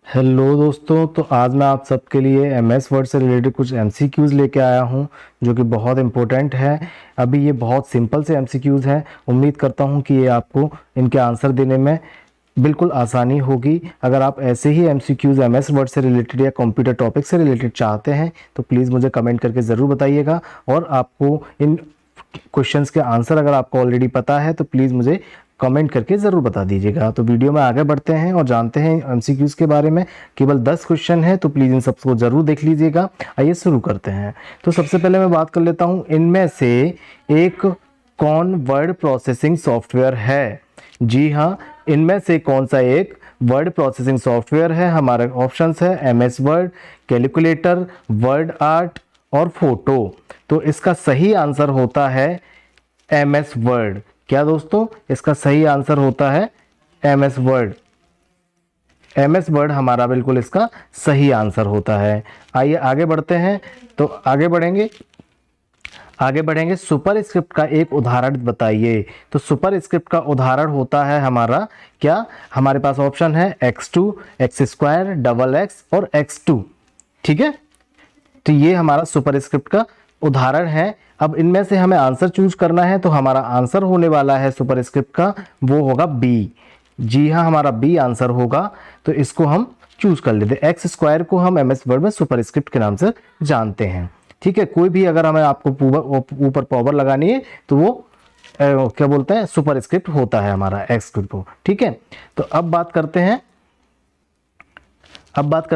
Hello दोस्तों, तो आज मैं आप सबके लिए एमएस वर्ड से रिलेटेड कुछ एमसीक्यूज़ लेके आया हूं जो कि बहुत इम्पोर्टेंट है। अभी ये बहुत सिंपल से एमसीक्यूज़ हैं। उम्मीद करता हूं कि ये आपको इनके आंसर देने में बिल्कुल आसानी होगी। अगर आप ऐसे ही एमसीक्यूज़ एमएस वर्ड से रिलेटेड या कंप्यूटर टॉपिक से रिलेटेड चाहते हैं तो प्लीज़ मुझे कमेंट करके ज़रूर बताइएगा। और आपको इन क्वेश्चंस के आंसर अगर आपको ऑलरेडी पता है तो प्लीज़ मुझे कमेंट करके ज़रूर बता दीजिएगा। तो वीडियो में आगे बढ़ते हैं और जानते हैं एमसीक्यूज़ के बारे में। केवल 10 क्वेश्चन है तो प्लीज़ इन सबको ज़रूर देख लीजिएगा। आइए शुरू करते हैं। तो सबसे पहले मैं बात कर लेता हूँ, इनमें से एक कौन वर्ड प्रोसेसिंग सॉफ्टवेयर है? जी हाँ, इनमें से कौन सा एक वर्ड प्रोसेसिंग सॉफ्टवेयर है? हमारे ऑप्शंस है MS word, calculator, word art और फोटो। तो इसका सही आंसर होता है एमएस वर्ड। क्या दोस्तों, इसका सही आंसर होता है एमएस वर्ड। एमएस वर्ड हमारा बिल्कुल इसका सही आंसर होता है। आइए आगे बढ़ते हैं। तो आगे बढ़ेंगे सुपर स्क्रिप्ट का एक उदाहरण बताइए। तो सुपर स्क्रिप्ट का उदाहरण होता है हमारा क्या? हमारे पास ऑप्शन है x2, x², डबल एक्स और x2। ठीक है, तो ये हमारा सुपर स्क्रिप्ट का उदाहरण है। अब इनमें से हमें आंसर चूज करना है, तो हमारा आंसर होने वाला है सुपर स्क्रिप्ट का, वो होगा बी। जी हाँ, हमारा बी आंसर होगा। तो इसको हम चूज कर लेते हैं। x² को हम एमएस वर्ड में सुपर स्क्रिप्ट के नाम से जानते हैं। ठीक है, कोई भी अगर हमें आपको ऊपर पावर लगानी है तो वो क्या बोलते हैं, सुपर स्क्रिप्ट होता है हमारा एक्स को। ठीक है, तो अब बात करते हैं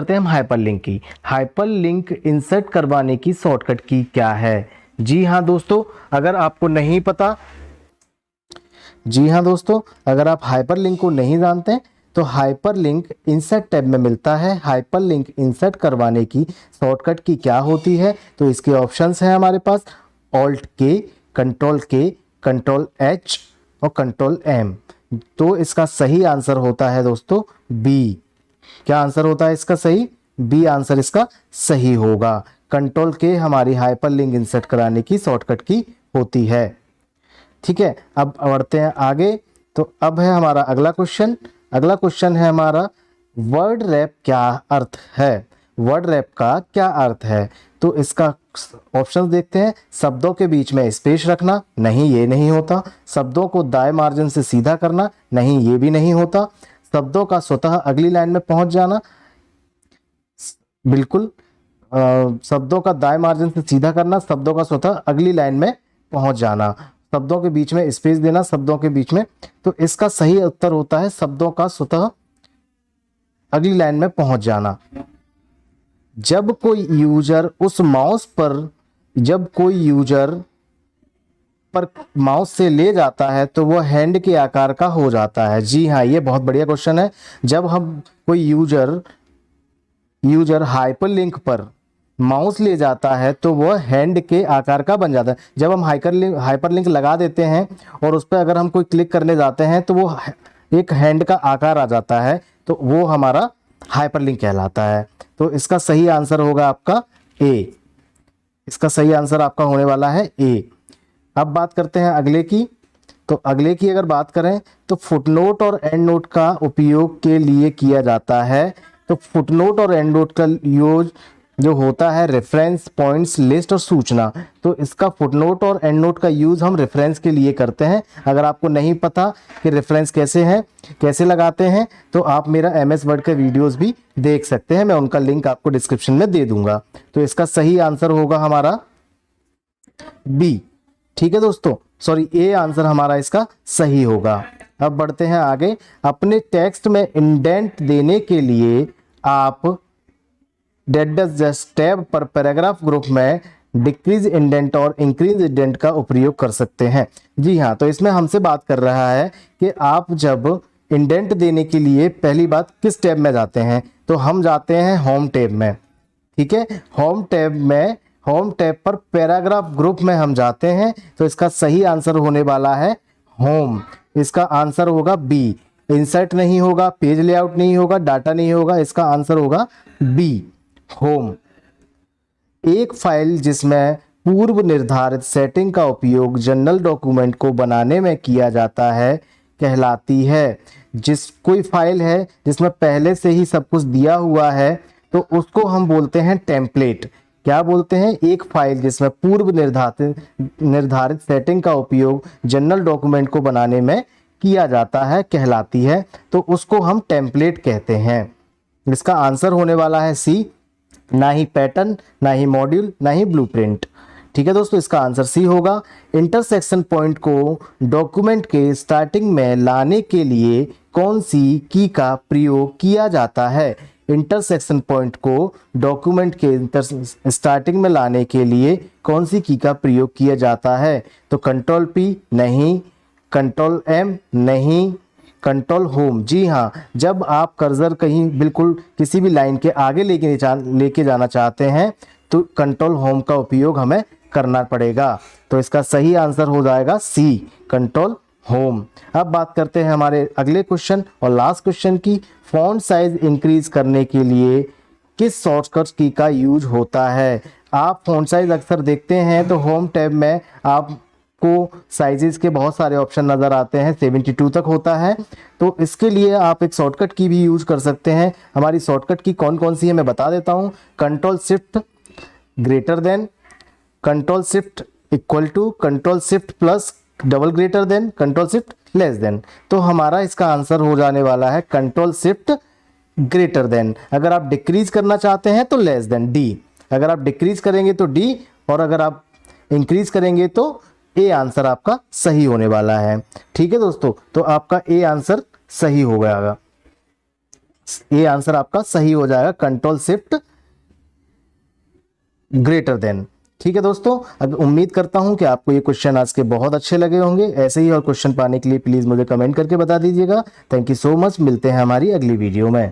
हम हाइपरलिंक की। हाइपरलिंक इंसर्ट करवाने की शॉर्टकट की क्या है? जी हाँ दोस्तों, अगर आपको नहीं पता, जी हाँ दोस्तों, अगर आप हाइपरलिंक को नहीं जानते तो हाइपरलिंक इंसर्ट टैब में मिलता है। हाइपरलिंक इंसर्ट करवाने की शॉर्टकट की क्या होती है? तो इसके ऑप्शंस हैं हमारे पास ऑल्ट के, कंट्रोल एच और कंट्रोल एम। तो इसका सही आंसर होता है दोस्तों बी। क्या आंसर होता है इसका सही? बी आंसर इसका सही होगा। कंट्रोल के हमारी हाइपरलिंक इंसर्ट कराने की शॉर्टकट की होती है। ठीक है, अब बढ़ते हैं आगे। तो अब है हमारा अगला क्वेश्चन है हमारा, वर्ड रैप क्या अर्थ है? वर्ड रैप का क्या अर्थ है? तो इसका ऑप्शंस देखते हैं। शब्दों के बीच में स्पेस रखना, नहीं ये नहीं होता। शब्दों को दाएं मार्जिन से सीधा करना, नहीं ये भी नहीं होता। शब्दों का स्वतः अगली लाइन में पहुंच जाना, बिल्कुल। शब्दों का दाएं मार्जिन से सीधा करना, शब्दों का स्वतः अगली लाइन में पहुंच जाना, शब्दों के बीच में स्पेस देना, शब्दों के बीच में। तो इसका सही उत्तर होता है शब्दों का स्वतः अगली लाइन में पहुंच जाना। जब कोई यूजर पर माउस से ले जाता है तो वह हैंड के आकार का हो जाता है। जी हाँ, ये बहुत बढ़िया क्वेश्चन है। जब हम कोई यूजर हाइपरलिंक पर माउस ले जाता है तो वह हैंड के आकार का बन जाता है। जब हम हाइपरलिंक लगा देते हैं और उस पर अगर हम कोई क्लिक करने जाते हैं तो वो एक हैंड का आकार आ जाता है, तो वो हमारा हाइपरलिंक कहलाता है। तो इसका सही आंसर होगा आपका ए। इसका सही आंसर आपका होने वाला है ए। अब बात करते हैं अगले की। तो अगले की अगर बात करें तो फुटनोट और एंड नोट का उपयोग के लिए किया जाता है। तो फुटनोट और एंड नोट का यूज जो होता है रेफरेंस, पॉइंट्स, लिस्ट और सूचना। तो इसका फुटनोट और एंड नोट का यूज हम रेफरेंस के लिए करते हैं। अगर आपको नहीं पता कि रेफरेंस कैसे लगाते हैं तो आप मेरा एमएस वर्ड के वीडियोस भी देख सकते हैं, मैं उनका लिंक आपको डिस्क्रिप्शन में दे दूंगा। तो इसका सही आंसर होगा हमारा बी। ठीक है दोस्तों, सॉरी, ए आंसर हमारा इसका सही होगा। अब बढ़ते हैं आगे। अपने टेक्स्ट में इंडेंट देने के लिए आप टैब पर पैराग्राफ ग्रुप में डिक्रीज इंडेंट और इंक्रीज इंडेंट का उपयोग कर सकते हैं। जी हाँ, तो इसमें हमसे बात कर रहा है कि आप जब इंडेंट देने के लिए पहली बात किस टैब में जाते हैं? तो हम जाते हैं होम टैब में। ठीक है, होम टैब पर पैराग्राफ ग्रुप में हम जाते हैं। तो इसका सही आंसर होने वाला है होम। इसका आंसर होगा बी। इंसर्ट नहीं होगा, पेज लेआउट नहीं होगा, डाटा नहीं होगा, इसका आंसर होगा बी, होम। एक फाइल जिसमें पूर्व निर्धारित सेटिंग का उपयोग जनरल डॉक्यूमेंट को बनाने में किया जाता है कहलाती है। कोई फाइल है जिसमें पहले से ही सब कुछ दिया हुआ है तो उसको हम बोलते हैं टेम्पलेट। क्या बोलते हैं? एक फाइल जिसमें पूर्व निर्धारित सेटिंग का उपयोग जनरल डॉक्यूमेंट को बनाने में किया जाता है कहलाती है, तो उसको हम टेम्पलेट कहते हैं। इसका आंसर होने वाला है सी, ना ही पैटर्न, ना ही मॉड्यूल, ना ही ब्लूप्रिंट। ठीक है दोस्तों, इसका आंसर सी होगा। इंटरसेक्शन पॉइंट को डॉक्यूमेंट के स्टार्टिंग में लाने के लिए कौन सी की का प्रयोग किया जाता है? इंटरसेक्शन पॉइंट को डॉक्यूमेंट के स्टार्टिंग में लाने के लिए कौन सी की का प्रयोग किया जाता है? तो कंट्रोल पी नहीं, कंट्रोल एम नहीं, कंट्रोल होम। जी हाँ, जब आप कर्सर कहीं बिल्कुल किसी भी लाइन के आगे लेके जाना चाहते हैं तो कंट्रोल होम का उपयोग हमें करना पड़ेगा। तो इसका सही आंसर हो जाएगा सी, कंट्रोल होम। अब बात करते हैं हमारे अगले क्वेश्चन और लास्ट क्वेश्चन की। फॉन्ट साइज इंक्रीज करने के लिए किस शॉर्टकट की का यूज होता है? आप फॉन्ट साइज अक्सर देखते हैं तो होम टैब में आपको साइजेस के बहुत सारे ऑप्शन नज़र आते हैं, 72 तक होता है। तो इसके लिए आप एक शॉर्टकट की भी यूज कर सकते हैं। हमारी शॉर्टकट की कौन कौन सी है मैं बता देता हूँ। Control shift greater than, control shift equal to, control shift plus double greater than, control shift less than. तो हमारा इसका आंसर हो जाने वाला है कंट्रोल शिफ्ट ग्रेटर देन। अगर आप डिक्रीज करना चाहते हैं तो लेस देन, डी। अगर आप डिक्रीज करेंगे तो डी, और अगर आप इंक्रीज करेंगे तो ए आंसर आपका सही होने वाला है। ठीक है दोस्तों, तो आपका ए आंसर सही हो जाएगा, ए आंसर आपका सही हो जाएगा, कंट्रोल शिफ्ट ग्रेटर देन। ठीक है दोस्तों, अब उम्मीद करता हूं कि आपको ये क्वेश्चन आज के बहुत अच्छे लगे होंगे। ऐसे ही और क्वेश्चन पाने के लिए प्लीज मुझे कमेंट करके बता दीजिएगा। थैंक यू सो मच, मिलते हैं हमारी अगली वीडियो में।